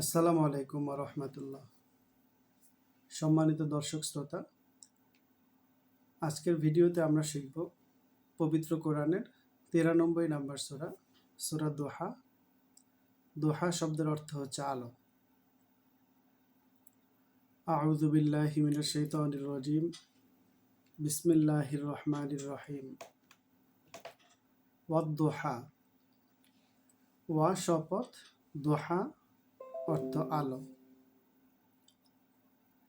আসসালামু আলাইকুম রহমতুল্লাহ। সম্মানিত দর্শক শ্রোতা, আজকের ভিডিওতে আমরা শিখব পবিত্র কোরআনের 93 নম্বর সূরা, সূরা দোহা। দোহা শব্দের অর্থ হচ্ছে আলো। আউযু বিল্লাহি মিনাশ শাইতানির রাজিম। বিসমিল্লাহির রহমানির রহিম। ওয়াদ-দোহা, ওয়া শপথ, দোহা অর্থ আলো।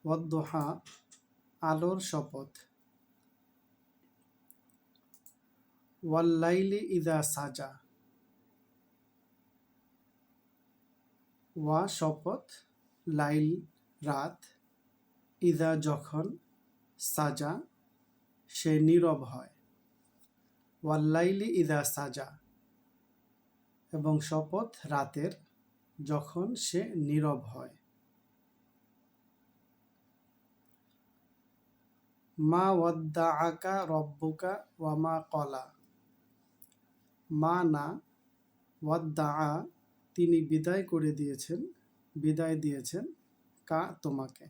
ওয়াদ-দোহা, আলোর শপথ। ওয়াল-লাইলি ইযা সাজা, ওয়া শপথ, লাইল রাত, ইযা যখন, সাজা সে নীরব হয়। ওয়াল্লাইলি ইযা সাজা, এবং শপথ রাতের যখন সে নীরব হয়। মা ওয়াদ্দাআকা রব্বুকা ওয়া মা ক্বালা, মা না, ওয়াদ্দাআ তিনি বিদায় করে দিয়েছেন, বিদায় দিয়েছেন, কা তোমাকে,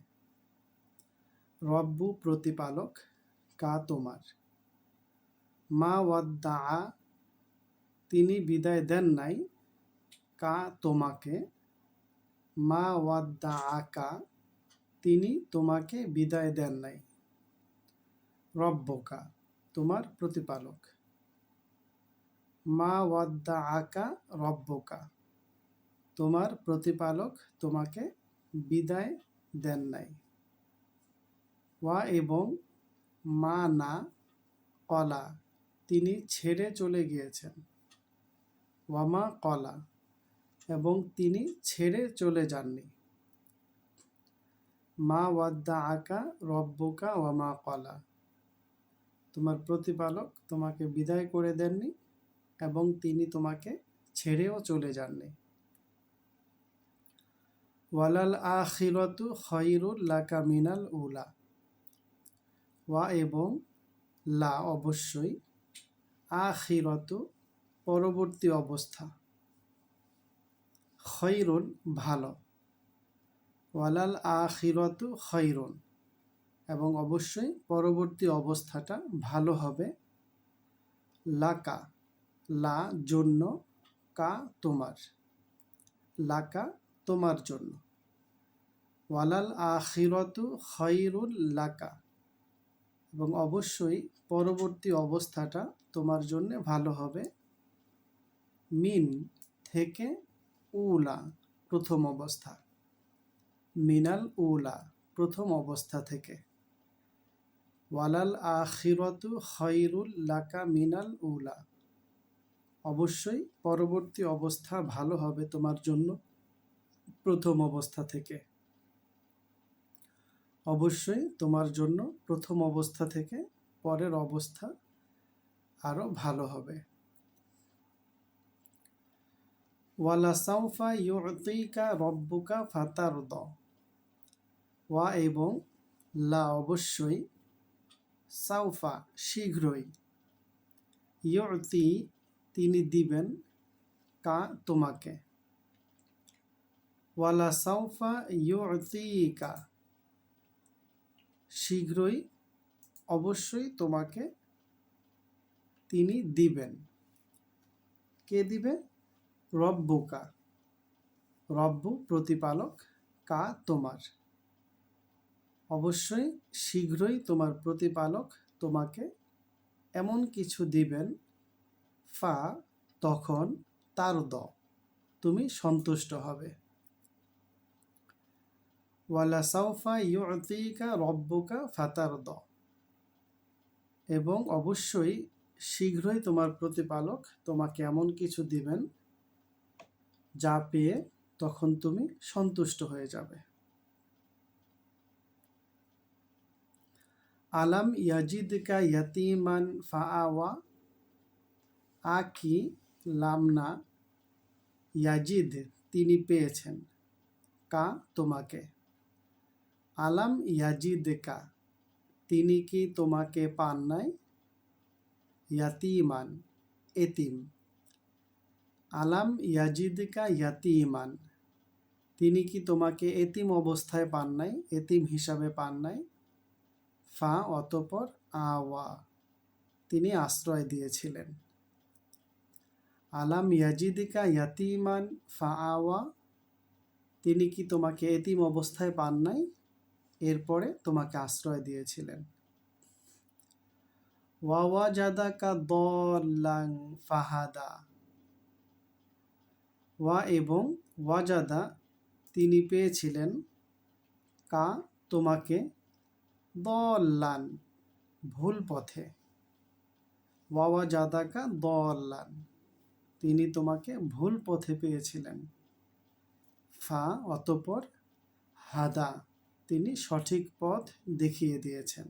রব্বু প্রতিপালক, কা তোমার। মা ওয়াদ্দাআ তিনি বিদায় দেন নাই, কা তোমাকে, মা ওয়াদ্দাআকা তিনি তোমাকে বিদায় দেন নাই, রব্বুকা তোমার প্রতিপালক। মা ওয়াদ্দাআকা রব্বুকা তোমার প্রতিপালক তোমাকে বিদায় দেন নাই। ওয়া এবং মা না, ক্বালা তিনি ছেড়ে চলে গিয়েছেন, ওয়ামা ক্বালা এবং তিনি ছেড়ে চলে যাননি। মা ওয়াদ্দাআকা রব্বুকা ওয়ামা ক্বালা তোমার প্রতিপালক তোমাকে বিদায় করে দেননি এবং তিনি তোমাকে ছেড়েও চলে যাননি। ওয়ালাল আখিরাতু খায়রুল লাকা মিনাল উলা, ওয়া এবং লা অবশ্যই, আখিরাতু পরবর্তী অবস্থা, খায়রুন ভালো, ওয়ালাল আখিরাতু খায়রুন এবং অবশ্যই পরবর্তী অবস্থাটা ভালো হবে, লাকা লা জন্য, কা তোমার, লাকা তোমার জন্য। ওয়ালাল আখিরাতু খায়রুল লাকা এবং অবশ্যই পরবর্তী অবস্থাটা তোমার জন্য ভালো হবে, মিন থেকে, উলা প্রথম অবস্থা, মিনাল উলা প্রথম অবস্থা থেকে। ওয়ালাল আখিরাতু খায়রুল লাকা মিনাল উলা অবশ্যই পরবর্তী অবস্থা ভালো হবে তোমার জন্য প্রথম অবস্থা থেকে। অবশ্যই তোমার জন্য প্রথম অবস্থা থেকে পরের অবস্থা আরো ভালো হবে। ওয়ালাসাউফা ইউতিকা রব্বুকা ফাতারদা, ওয়া এবং লা অবশ্যই, সাউফা শীঘ্রই, ইউতি তিনি দিবেন, কা তোমাকে, ওয়ালাসাউফা ইউতিকা শীঘ্রই অবশ্যই তোমাকে তিনি দিবেন। কে দিবে? রব্বুকা রব্বু প্রতিপালক, কা তোমার, অবশ্যই শীঘ্রই তোমার প্রতিপালক তোমাকে এমন কিছু দিবেন, ফা তখন, তারদ তুমি সন্তুষ্ট হবে। ওয়ালাসাউফা ইউতিকা রব্বুকা ফাতারদ এবং অবশ্যই শীঘ্রই তোমার প্রতিপালক তোমাকে এমন কিছু দিবেন যা পেয়ে তখন তুমি সন্তুষ্ট হয়ে যাবে। আলাম ইয়াজিদকা ইয়াতীমান ফাআওয়া, আকি লাম না, ইয়াজিদ তিনি পেয়েছেন, কা তোমাকে, আলাম ইয়াজিদকা তিনি কি তোমাকে পান নাই, ইয়াতীমান এতিম, আলাম ইয়াজিদকা ইয়াতীমান তিনি কি তোমাকে এতিম অবস্থায় পান নাই, এতিম হিসাবে পান নাই? ফা অতঃপর আওয়া, তিনি আশ্রয় দিয়েছিলেন। আলাম ইয়াজিদিকা ইয়াতিমান ফা আওয়া, তিনি কি তোমাকে এতিম অবস্থায় পান নাই, এরপরে তোমাকে আশ্রয় দিয়েছিলেন। ওয়াওয়াজাদাকা দল্লান ফাহাদা, ওয়া এবং ওয়াজাদা তিনি পেয়েছিলেন, কা তোমাকে, দল্লান ভুল পথে। ওয়াওয়াজাদাকা দল্লান, তিনি তোমাকে ভুল পথে পেয়েছিলেন। ফা অতঃপর হাদা, তিনি সঠিক পথ দেখিয়ে দিয়েছেন।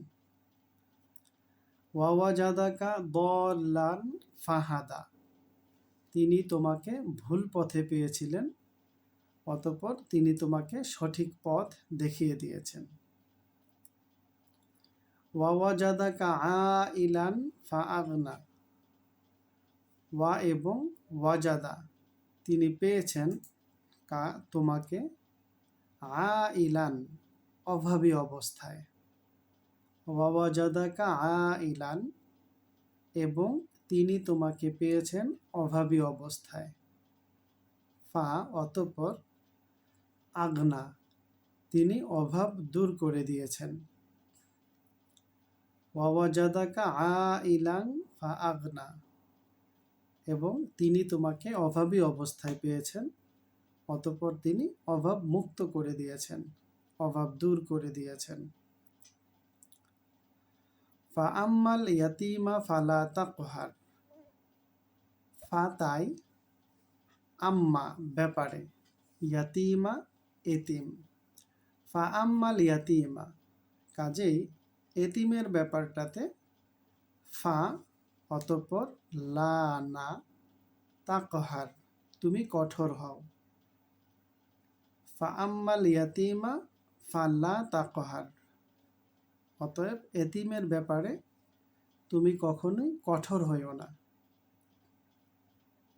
ওয়াওয়াজাদাকা দল্লান ফাহাদা, তিনি তোমাকে ভুল পথে পেয়েছিলেন, অতঃপর তিনি তোমাকে সঠিক পথ দেখিয়ে দিয়েছেন। ওয়াওয়াজাদাকা আইলান ফাআগনা, ওয়া এবং ওয়াজাদা তিনি পেয়েছেন, কা তোমাকে, আইলান অভাবী অবস্থায়। ওয়াওয়াজাদাকা আইলান, এবং তিনি তোমাকে পেয়েছেন অভাবী অবস্থায়। ফা অতঃপর আগনা, তিনি অভাব দূর করে দিয়েছেন। ওয়াওয়াজাদাকা আইলান ফা আগনা, এবং তিনি তোমাকে অভাবী অবস্থায় পেয়েছেন, অতঃপর তিনি অভাব মুক্ত করে দিয়েছেন, অভাব দূর করে দিয়েছেন। ফা আম্মাল ইয়াতিমা ফালা তাকহার, ফা তাই, আম্মা ব্যাপারে, ইয়াতিমা এতিম। ফা আম্মাল ইয়াতিমা, কাজেই এতিমের ব্যাপারটাতে ফা অতঃপর লা না, তাকহার তুমি কঠোর হও। ফা আম্মাল ইয়াতিমা ফালা তাকহার, অতএব এতিমের ব্যাপারে তুমি কখনোই কঠোর হইও না।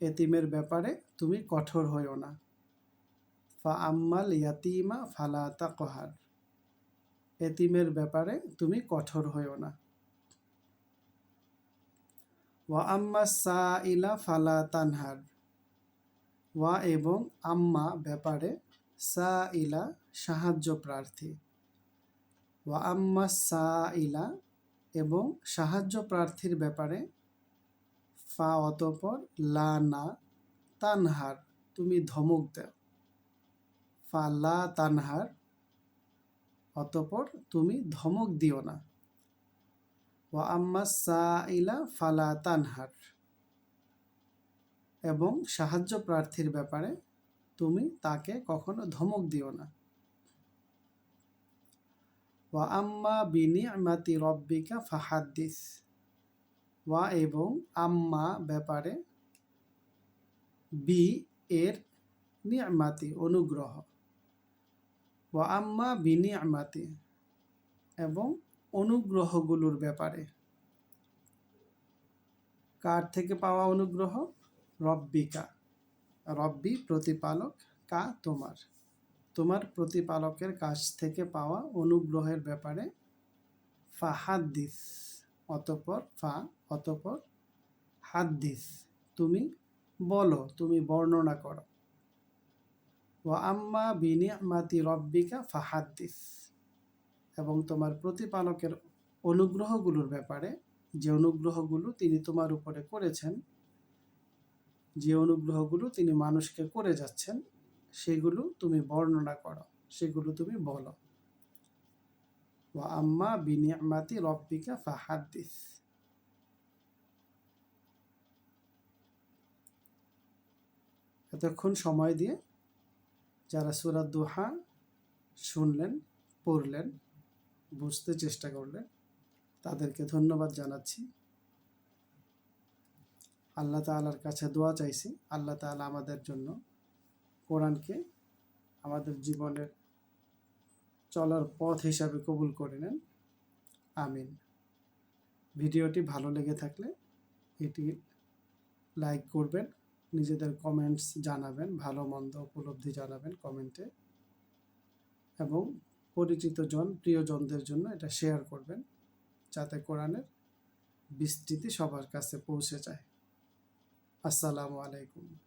এতিমের ব্যাপারে তুমি কঠোর হইও না। ফা আম্মাল ইয়াতিমা ফালা তাকহার, এতিমের ব্যাপারে তুমি কঠোর হইও না। ওয়া আম্মা সাইলা ফালা তানহার, ওয়া এবং আম্মা ব্যাপারে, সাইলা সাহায্য প্রার্থী। ওয়া আম্মা সাইলা এবং সাহায্য প্রার্থীর ব্যাপারে, ফা অতঃপর লা না, তানহার তুমি ধমক দাও। ফা লা তানহার, অতঃপর তুমি ধমক দিও না। ওয়া আম্মা সাইলা ফালা তানহার, এবং সাহায্য প্রার্থীর ব্যাপারে তুমি তাকে কখনো ধমক দিও না। ওয়া আম্মা বিনিআমাতি রব্বিকা ফাহাদ্দিস, ওয়া এবং আম্মা ব্যাপারে, বি এর নিআমাতি অনুগ্রহ। ওয়া আম্মা বিনিআমাতি, এবং অনুগ্রহগুলোর ব্যাপারে। কার থেকে পাওয়া অনুগ্রহ? রব্বিকা, রব্বি প্রতিপালক, কা তোমার, তোমার প্রতিপালকের কাছ থেকে পাওয়া অনুগ্রহের ব্যাপারে। ফাহাদ্দিস অতঃপর ফা অতঃপর হাদ্দিস তুমি বলো, তুমি বর্ণনা করো। ওয়া আম্মা বিনিআমাতি রব্বিকা ফাহাদ্দিস, এবং তোমার প্রতিপালকের অনুগ্রহগুলোর ব্যাপারে, যে অনুগ্রহগুলো তিনি তোমার উপরে করেছেন, যে অনুগ্রহগুলো তিনি মানুষকে করে যাচ্ছেন, সেগুলো তুমি বর্ণনা করো, সেগুলো তুমি বলো। ওয়া আম্মা বিনিআমাতি রব্বিকা ফাহাদ্দিস। এতক্ষণ সময় দিয়ে যারা সূরা দুহা শুনলেন, পড়লেন, বুঝতে চেষ্টা করলেন, তাদেরকে ধন্যবাদ জানাচ্ছি। আল্লাহ তাআলার কাছে দোয়া চাইছি, আল্লাহ তাআলা আমাদের জন্য কোরআনকে আমাদের জীবনের চলার পথ হিসাবে কবুল করে নেন। আমিন। ভিডিওটি ভালো লেগে থাকলে এটি লাইক করবেন, নিজেদের কমেন্টস জানাবেন, ভালো মন্দ উপলব্ধি জানাবেন কমেন্টে, এবং পরিচিত জন প্রিয়জনদের জন্য এটা শেয়ার করবেন যাতে কোরআনের বিস্তৃতি সবার কাছে পৌঁছে যায়। আসসালামু আলাইকুম।